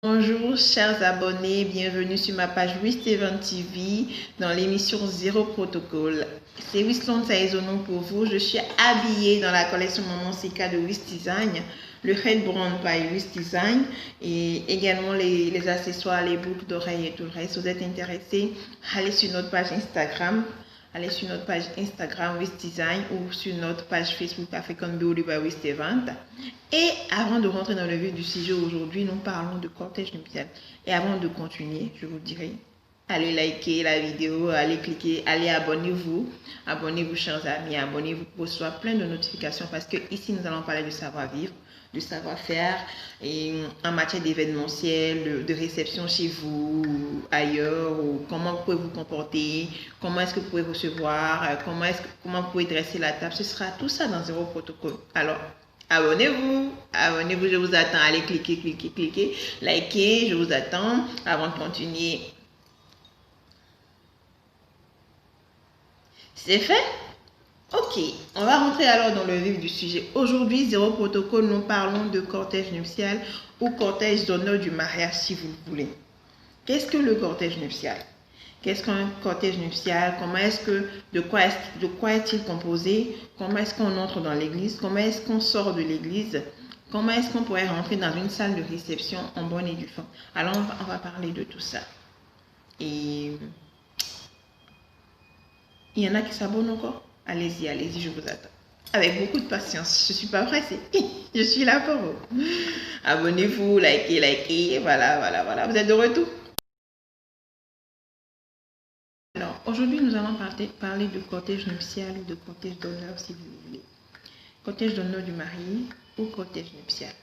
Bonjour chers abonnés, bienvenue sur ma page Wisteven TV dans l'émission Zéro Protocole. C'est Wislon Saizonon pour vous. Je suis habillée dans la collection Maman Sika de Wish Design, le Red Brown by Wish Design et également les accessoires, les boucles d'oreilles et tout le reste. Si vous êtes intéressé, allez sur notre page Instagram. Allez sur notre page Instagram Wish Design ou sur notre page Facebook African Beauty by Wisteven. Et avant de rentrer dans le vif du sujet, aujourd'hui, nous parlons de cortège nuptial. Et avant de continuer, je vous dirai, allez liker la vidéo, allez cliquer, allez abonnez-vous. Abonnez-vous, chers amis, abonnez-vous pour recevoir plein de notifications parce que ici, nous allons parler du savoir-vivre, du savoir-faire et en matière d'événementiel, de réception chez vous, ailleurs, ou comment vous pouvez vous comporter, comment est-ce que vous pouvez recevoir, comment vous pouvez dresser la table. Ce sera tout ça dans Zéro Protocole. Alors, abonnez-vous, abonnez-vous, je vous attends. Allez, cliquez, likez, je vous attends avant de continuer. C'est fait? Ok, on va rentrer alors dans le vif du sujet. Aujourd'hui, Zéro Protocole, nous parlons de cortège nuptial ou cortège d'honneur du mariage si vous le voulez. Qu'est-ce que le cortège nuptial? Qu'est-ce qu'un cortège nuptial? De quoi est-il composé? Comment est-ce qu'on entre dans l'église? Comment est-ce qu'on sort de l'église? Comment est-ce qu'on pourrait rentrer dans une salle de réception en bonne et due forme? Alors, on va parler de tout ça. Et il y en a qui s'abonnent encore? Allez-y, allez-y, je vous attends. Avec beaucoup de patience. Je ne suis pas pressée. Je suis là pour vous. Abonnez-vous, likez. Voilà. Vous êtes de retour? Alors, aujourd'hui, nous allons parler de cortège nuptial ou de cortège d'honneur, si vous voulez. Cortège d'honneur du marié ou cortège nuptial.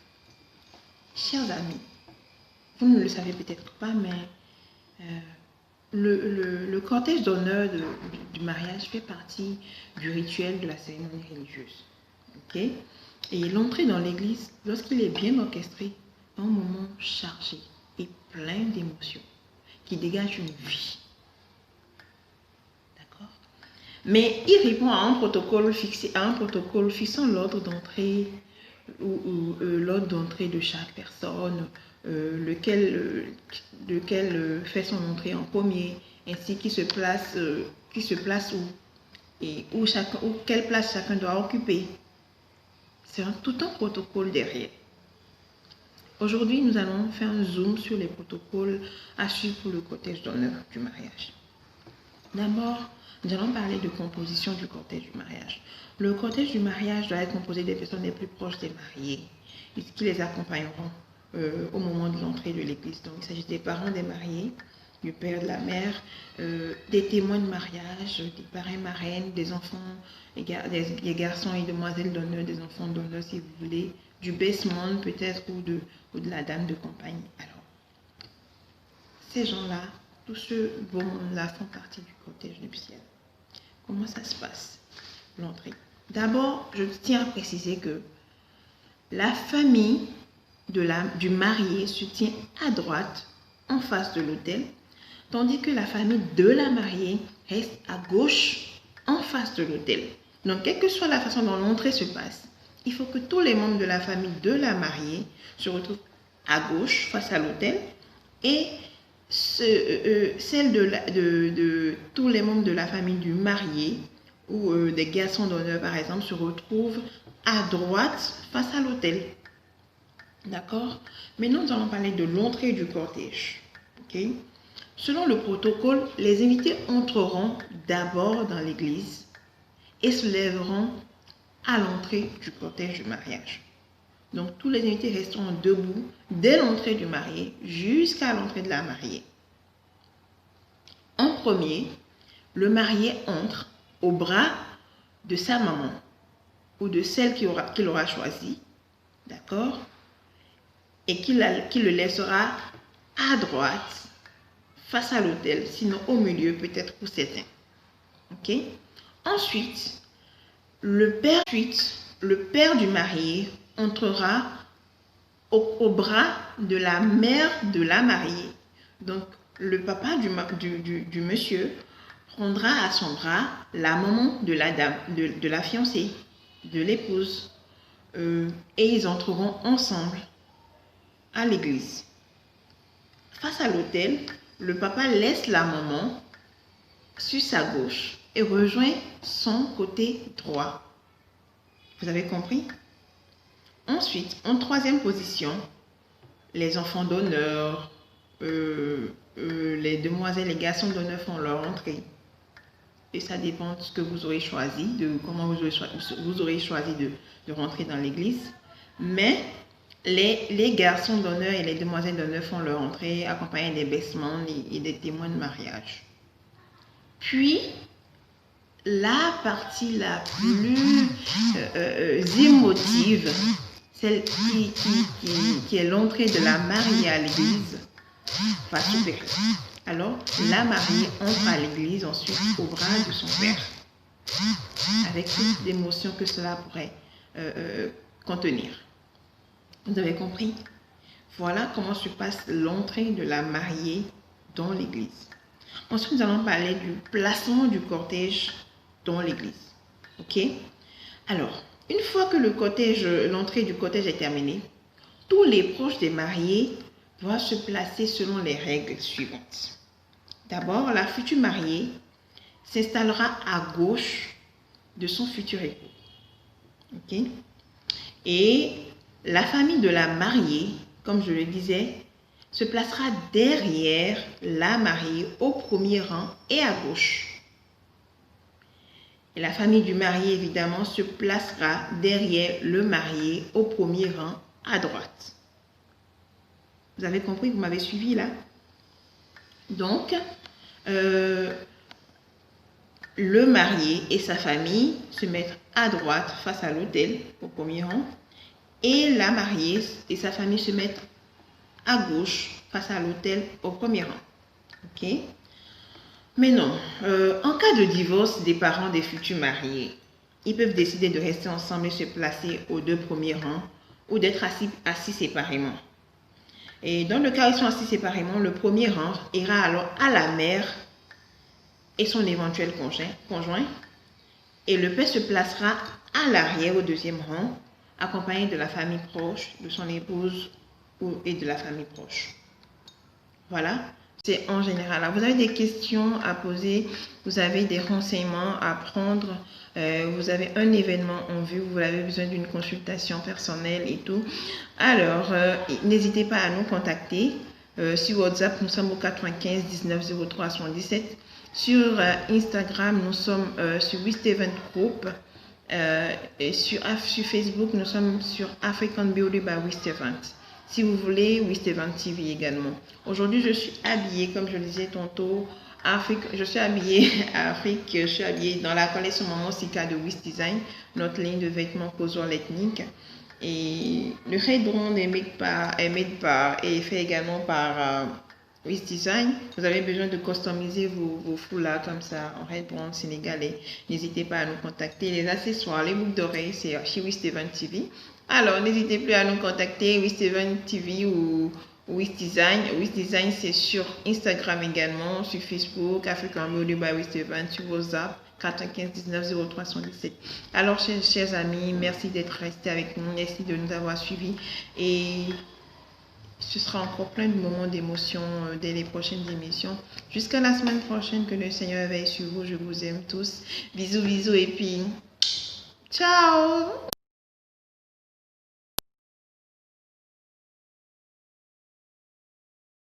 Chers amis, vous ne le savez peut-être pas, mais le cortège d'honneur du mariage fait partie du rituel de la cérémonie religieuse. Ok? Et l'entrée dans l'église, lorsqu'il est bien orchestré, est un moment chargé et plein d'émotions qui dégage une vie. Mais il répond à un protocole fixant l'ordre d'entrée ou l'ordre d'entrée de chaque personne, lequel fait son entrée en premier, ainsi qui se place où quelle place chacun doit occuper. C'est tout un protocole derrière. Aujourd'hui, nous allons faire un zoom sur les protocoles à suivre pour le cortège d'honneur du mariage. D'abord, nous allons parler de composition du cortège du mariage. Le cortège du mariage doit être composé des personnes les plus proches des mariés qui les accompagneront au moment de l'entrée de l'église. Donc, il s'agit des parents des mariés, du père, de la mère, des témoins de mariage, des parrains, marraines, des enfants, des garçons et demoiselles d'honneur, des enfants d'honneur si vous voulez, du baissement peut-être ou de la dame de compagnie. Alors, ces gens-là, tous ceux beaux mondes-là font partie du cortège nuptial. Comment ça se passe, l'entrée? D'abord, je tiens à préciser que la famille du marié se tient à droite, en face de l'autel, tandis que la famille de la mariée reste à gauche, en face de l'autel. Donc, quelle que soit la façon dont l'entrée se passe, il faut que tous les membres de la famille de la mariée se retrouvent à gauche, face à l'autel, et celle de tous les membres de la famille du marié ou des garçons d'honneur par exemple se retrouvent à droite face à l'autel. D'accord? Maintenant, nous allons parler de l'entrée du cortège. Okay? Selon le protocole, les invités entreront d'abord dans l'église et se lèveront à l'entrée du cortège du mariage. Donc, tous les invités resteront debout dès l'entrée du marié jusqu'à l'entrée de la mariée. En premier, le marié entre au bras de sa maman ou de celle qu'il aura choisie, d'accord? Et qui le laissera à droite, face à l'autel, sinon au milieu peut-être pour certains. Ok? Ensuite, le père du marié entrera au bras de la mère de la mariée. Donc, le papa du monsieur prendra à son bras la maman de la dame, de la fiancée, de l'épouse. Et ils entreront ensemble à l'église. face à l'autel, le papa laisse la maman sur sa gauche et rejoint son côté droit. Vous avez compris? Ensuite, en troisième position, les enfants d'honneur, les demoiselles et garçons d'honneur font leur entrée. Et ça dépend de ce que vous aurez choisi, de comment vous aurez choisi de rentrer dans l'église. Mais les garçons d'honneur et les demoiselles d'honneur font leur entrée accompagnés des baissements et des témoins de mariage. Puis, la partie la plus émotive, celle qui est l'entrée de la mariée à l'église, va s'opérer. Alors, la mariée entre à l'église ensuite au bras de son père, avec toute l'émotion que cela pourrait contenir. Vous avez compris? Voilà comment se passe l'entrée de la mariée dans l'église. Ensuite, nous allons parler du placement du cortège dans l'église. Ok? Alors, une fois que l'entrée du cortège est terminée, tous les proches des mariés doivent se placer selon les règles suivantes. D'abord, la future mariée s'installera à gauche de son futur époux. Ok? Et la famille de la mariée, comme je le disais, se placera derrière la mariée au premier rang et à gauche. Et la famille du marié, évidemment, se placera derrière le marié au premier rang à droite. Vous avez compris? Vous m'avez suivi là? Donc, le marié et sa famille se mettent à droite face à l'autel au premier rang. Et la mariée et sa famille se mettent à gauche face à l'autel au premier rang. Ok? Mais non, en cas de divorce des parents des futurs mariés, ils peuvent décider de rester ensemble et se placer aux deux premiers rangs ou d'être assis séparément. Et dans le cas où ils sont assis séparément, le premier rang ira alors à la mère et son éventuel conjoint et le père se placera à l'arrière au deuxième rang, accompagné de la famille proche, de son épouse et de la famille proche. Voilà. C'est en général. Vous avez des questions à poser, vous avez des renseignements à prendre, vous avez un événement en vue, vous avez besoin d'une consultation personnelle et tout. Alors, n'hésitez pas à nous contacter. Sur WhatsApp, nous sommes au 95 19 03 77. Sur Instagram, nous sommes sur WeSteven Group. Et sur Facebook, nous sommes sur African Beauty by WeSteven. Si vous voulez, WeSteven TV également. Aujourd'hui, je suis habillée, comme je le disais tantôt, je suis habillée à Afrique, je suis habillée dans la collection Maman Sika de Wish Design, notre ligne de vêtements casual ethnique. Et le headband est fait également par Wish Design. Vous avez besoin de customiser vos foulards comme ça en headband sénégalais. N'hésitez pas à nous contacter. Les accessoires, les boucles d'oreilles, c'est chez WeSteven TV. Alors, n'hésitez plus à nous contacter, WeSteven TV ou Wish Design. Wish Design, c'est sur Instagram également, sur Facebook, African Beauty by WeSteven, sur WhatsApp, 95 19 03 117. Alors, chers amis, merci d'être restés avec nous, merci de nous avoir suivis et ce sera encore plein de moments d'émotion dès les prochaines émissions. Jusqu'à la semaine prochaine, que le Seigneur veille sur vous, je vous aime tous. Bisous, bisous et puis ciao!